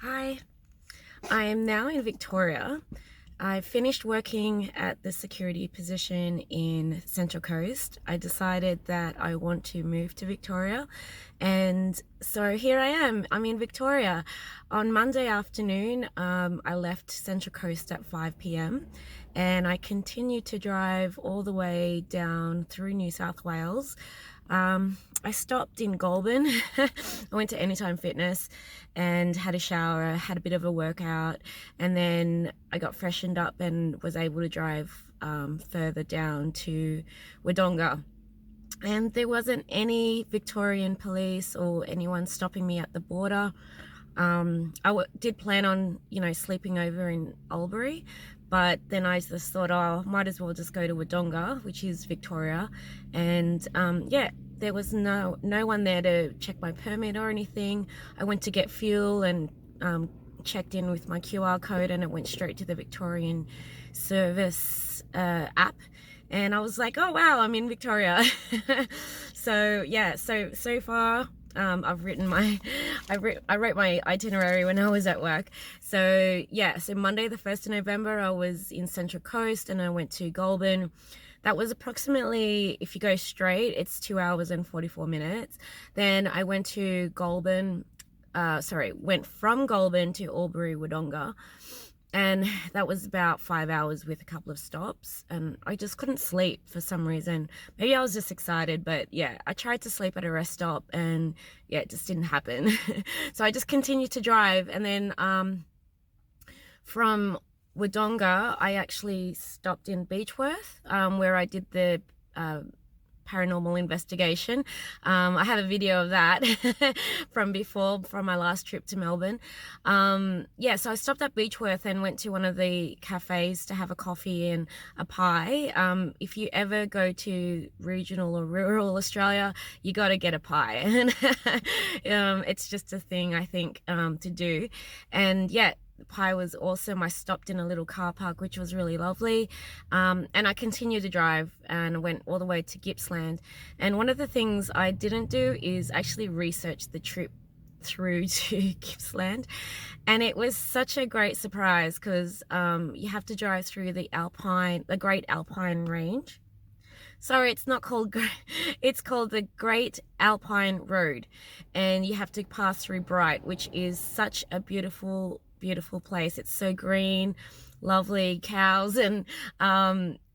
Hi, I am now in Victoria. I finished working at the security position in Central Coast. I decided that I want to move to Victoria, and so here I am. I'm in Victoria. On Monday afternoon, I left Central Coast at 5 p.m. and I continued to drive all the way down through New South Wales. I stopped in Goulburn. I went to Anytime Fitness and had a shower, had a bit of a workout, and then I got freshened up and was able to drive further down to Wodonga. And there wasn't any Victorian police or anyone stopping me at the border. I did plan on, sleeping over in Albury, but then I just thought, oh, might as well just go to Wodonga, which is Victoria. And yeah, there was no one there to check my permit or anything. I went to get fuel and checked in with my QR code, and it went straight to the Victorian service app. And I was like, oh wow, I'm in Victoria. So yeah, so far I've written I wrote my itinerary when I was at work. So yeah, so Monday the 1st of November I was in Central Coast and I went to Goulburn. That was approximately, if you go straight, it's 2 hours and 44 minutes. Then I went to Goulburn, went from Goulburn to Albury Wodonga. And that was about 5 hours with a couple of stops, and I just couldn't sleep for some reason. Maybe I was just excited, but yeah, I tried to sleep at a rest stop and yeah, it just didn't happen. So I just continued to drive, and then from Wodonga I actually stopped in Beechworth, where I did the paranormal investigation. I have a video of that from my last trip to Melbourne. Yeah, so I stopped at Beechworth and went to one of the cafes to have a coffee and a pie. If you ever go to regional or rural Australia, you got to get a pie. And it's just a thing, I think, to do. And yeah, the pie was awesome. I stopped in a little car park, which was really lovely. And I continued to drive and went all the way to Gippsland. And one of the things I didn't do is actually research the trip through to Gippsland. And it was such a great surprise because you have to drive through the Great Alpine Range. Sorry, it's not called, it's called the Great Alpine Road. And you have to pass through Bright, which is such a beautiful place. It's so green, lovely cows, and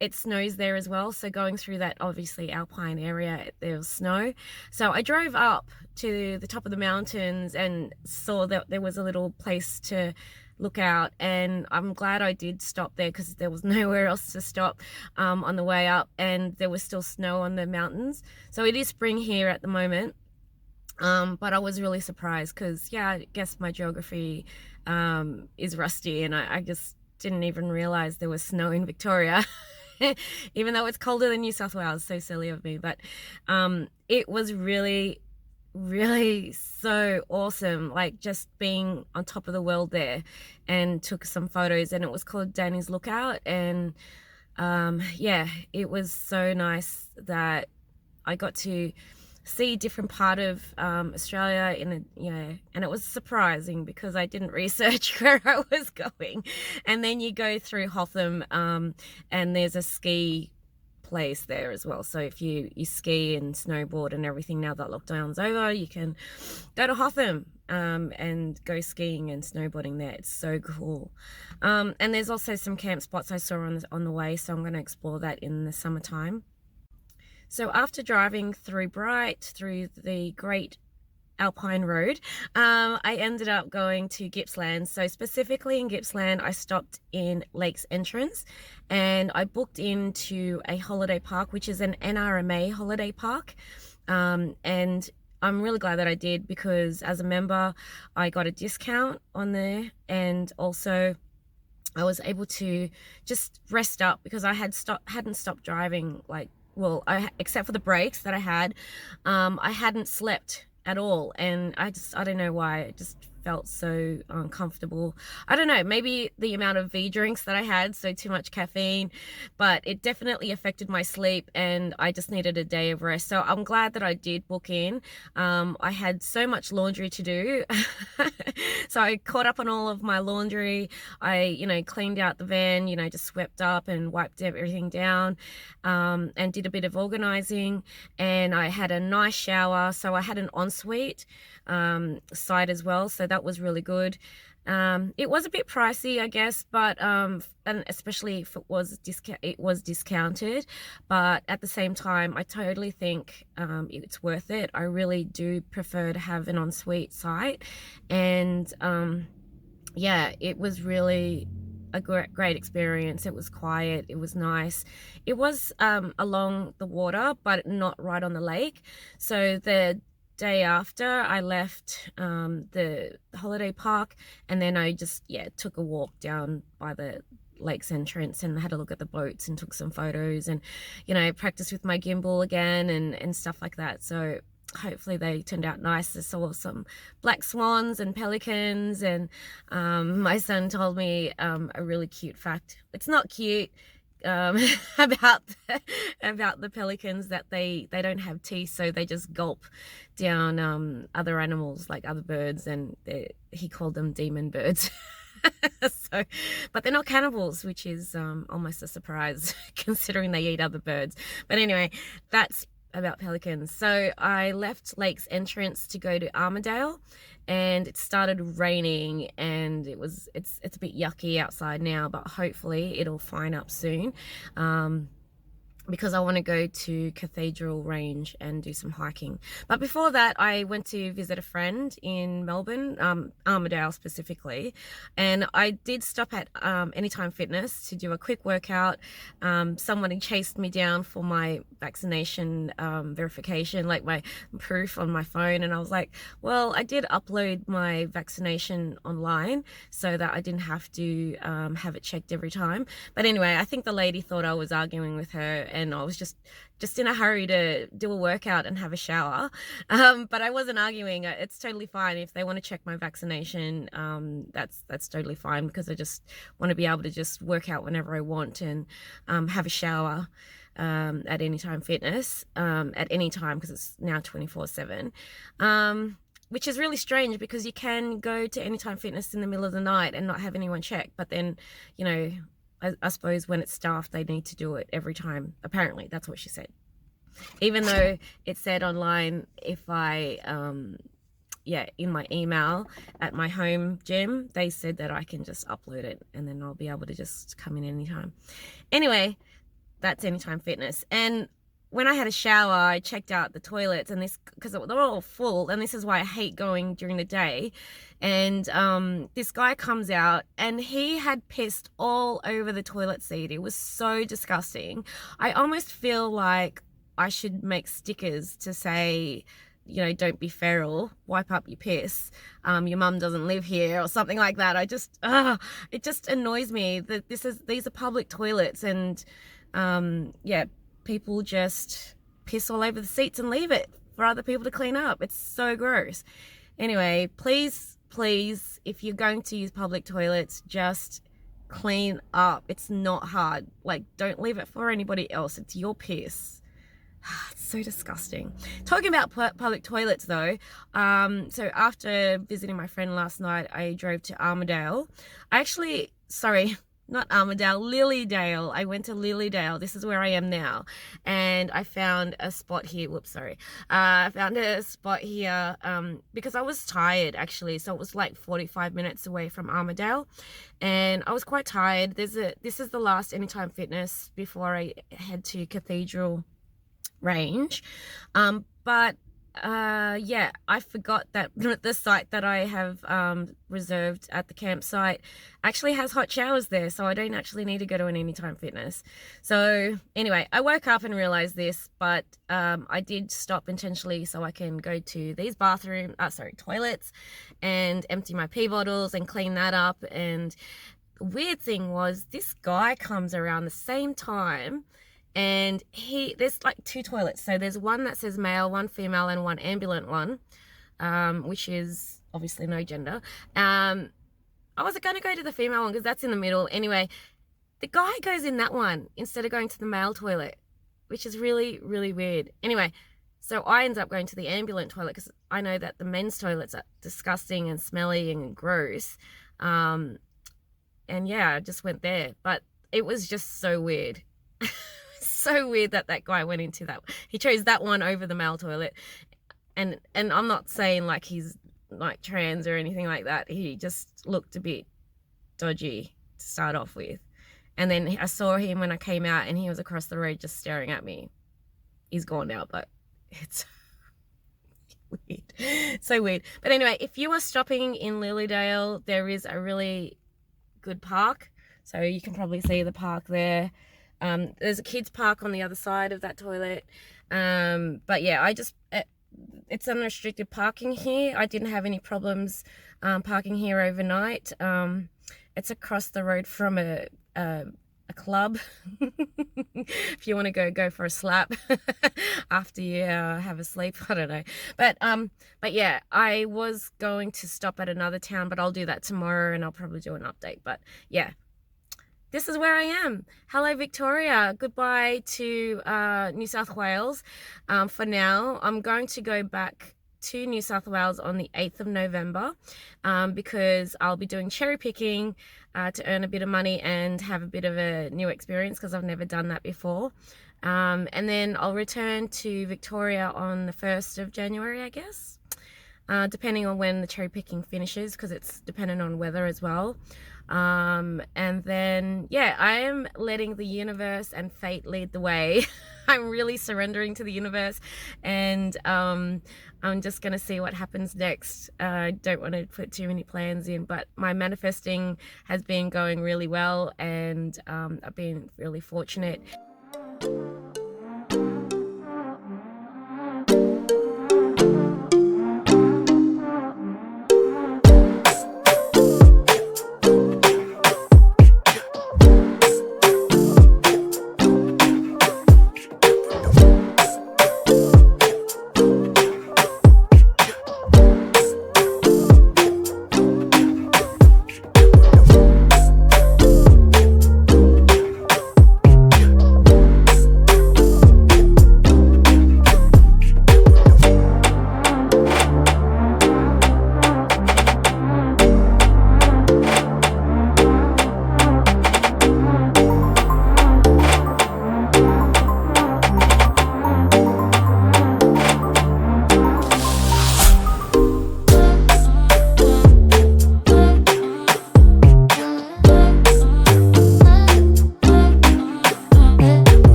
it snows there as well. So going through that obviously alpine area, there was snow. So I drove up to the top of the mountains and saw that there was a little place to look out, and I'm glad I did stop there because there was nowhere else to stop on the way up, and there was still snow on the mountains. So it is spring here at the moment. But I was really surprised because, yeah, I guess my geography is rusty, and I just didn't even realize there was snow in Victoria, even though it's colder than New South Wales. So silly of me, but it was really, really so awesome, like just being on top of the world there, and took some photos, and it was called Danny's Lookout. And yeah, it was so nice that I got to see a different part of Australia and it was surprising because I didn't research where I was going. And then you go through Hotham, and there's a ski place there as well. So if you ski and snowboard and everything, now that lockdown's over, you can go to Hotham and go skiing and snowboarding there. It's so cool. And there's also some camp spots I saw on the way, so I'm going to explore that in the summertime. So after driving through Bright, through the Great Alpine Road, I ended up going to Gippsland. So specifically in Gippsland, I stopped in Lakes Entrance, and I booked into a holiday park, which is an NRMA holiday park. And I'm really glad that I did, because as a member, I got a discount on there, and also I was able to just rest up because I hadn't stopped driving, except for the breaks that I had. I hadn't slept at all, and I don't know why, it just felt so uncomfortable. I don't know, maybe the amount of V drinks that I had, so too much caffeine, but it definitely affected my sleep and I just needed a day of rest. So I'm glad that I did book in. I had so much laundry to do. So I caught up on all of my laundry. I, cleaned out the van, just swept up and wiped everything down, and did a bit of organizing, and I had a nice shower. So I had an ensuite site as well, so that was really good. It was a bit pricey, I guess, but and especially if it was discounted, but at the same time I totally think it's worth it. I really do prefer to have an ensuite site, and yeah, it was really a great experience. It was quiet, it was nice. It was along the water, but not right on the lake. So the day after I left the holiday park, and then I just took a walk down by the lake's entrance and had a look at the boats and took some photos, and practiced with my gimbal again and stuff like that. So hopefully they turned out nice. I saw some black swans and pelicans, and my son told me a really cute fact. It's not cute, about the pelicans, that they don't have teeth, so they just gulp down other animals, like other birds, and he called them demon birds. So, but they're not cannibals, which is almost a surprise considering they eat other birds. But anyway, that's about pelicans. So I left Lake's entrance to go to Armadale, and it started raining, and it's a bit yucky outside now, but hopefully it'll fine up soon, because I want to go to Cathedral Range and do some hiking. But before that, I went to visit a friend in Melbourne, Armadale specifically, and I did stop at Anytime Fitness to do a quick workout. Someone had chased me down for my vaccination verification, like my proof on my phone, and I was like, well, I did upload my vaccination online so that I didn't have to have it checked every time. But anyway, I think the lady thought I was arguing with her, and I was just in a hurry to do a workout and have a shower. But I wasn't arguing. It's totally fine if they want to check my vaccination. That's totally fine, because I just want to be able to just work out whenever I want and have a shower at Anytime Fitness at any time, because it's now 24/7. Which is really strange, because you can go to Anytime Fitness in the middle of the night and not have anyone check, but then I suppose when it's staffed, they need to do it every time. Apparently, that's what she said. Even though it said online, if I, in my email at my home gym, they said that I can just upload it and then I'll be able to just come in anytime. Anyway, that's Anytime Fitness. And when I had a shower, I checked out the toilets, and because they're all full, and this is why I hate going during the day. And this guy comes out, and he had pissed all over the toilet seat. It was so disgusting. I almost feel like I should make stickers to say, don't be feral, wipe up your piss, your mum doesn't live here, or something like that. It just annoys me that these are public toilets, and people just piss all over the seats and leave it for other people to clean up. It's so gross. Anyway, please, if you're going to use public toilets, just clean up. It's not hard. Like, don't leave it for anybody else. It's your piss. It's so disgusting. Talking about public toilets though, so after visiting my friend last night, I drove to Armadale. Not Armadale, Lilydale. I went to Lilydale. This is where I am now. And I found a spot here. I found a spot here because I was tired, actually. So it was like 45 minutes away from Armadale. And I was quite tired. This is the last Anytime Fitness before I head to Cathedral Range. I forgot that the site that I have reserved at the campsite actually has hot showers there, so I don't actually need to go to an Anytime Fitness. So anyway, I woke up and realized this, but I did stop intentionally so I can go to these toilets and empty my pee bottles and clean that up. And the weird thing was, this guy comes around the same time, and there's like two toilets. So there's one that says male, one female, and one ambulant one. which is obviously no gender. I was going to go to the female one because that's in the middle. Anyway, the guy goes in that one instead of going to the male toilet, which is really, really weird. Anyway, so I ended up going to the ambulant toilet because I know that the men's toilets are disgusting and smelly and gross. And yeah, I just went there. But it was just so weird. So weird that guy went into that. He chose that one over the male toilet. And I'm not saying like he's like trans or anything like that. He just looked a bit dodgy to start off with. And then I saw him when I came out and he was across the road just staring at me. He's gone now, but it's weird. So weird. But anyway, if you are stopping in Lilydale, there is a really good park. So you can probably see the park there. There's a kids park on the other side of that toilet. But yeah, it's unrestricted parking here. I didn't have any problems parking here overnight. It's across the road from a club. If you want to go for a slap after you have a sleep, I don't know. But yeah, I was going to stop at another town, but I'll do that tomorrow and I'll probably do an update. But yeah, this is where I am. Hello, Victoria. Goodbye to New South Wales. For now, I'm going to go back to New South Wales on the 8th of November because I'll be doing cherry picking to earn a bit of money and have a bit of a new experience because I've never done that before. And then I'll return to Victoria on the 1st of January, I guess, depending on when the cherry picking finishes because it's dependent on weather as well. And then, yeah, I am letting the universe and fate lead the way. I'm really surrendering to the universe and I'm just going to see what happens next. I don't want to put too many plans in, but my manifesting has been going really well and I've been really fortunate.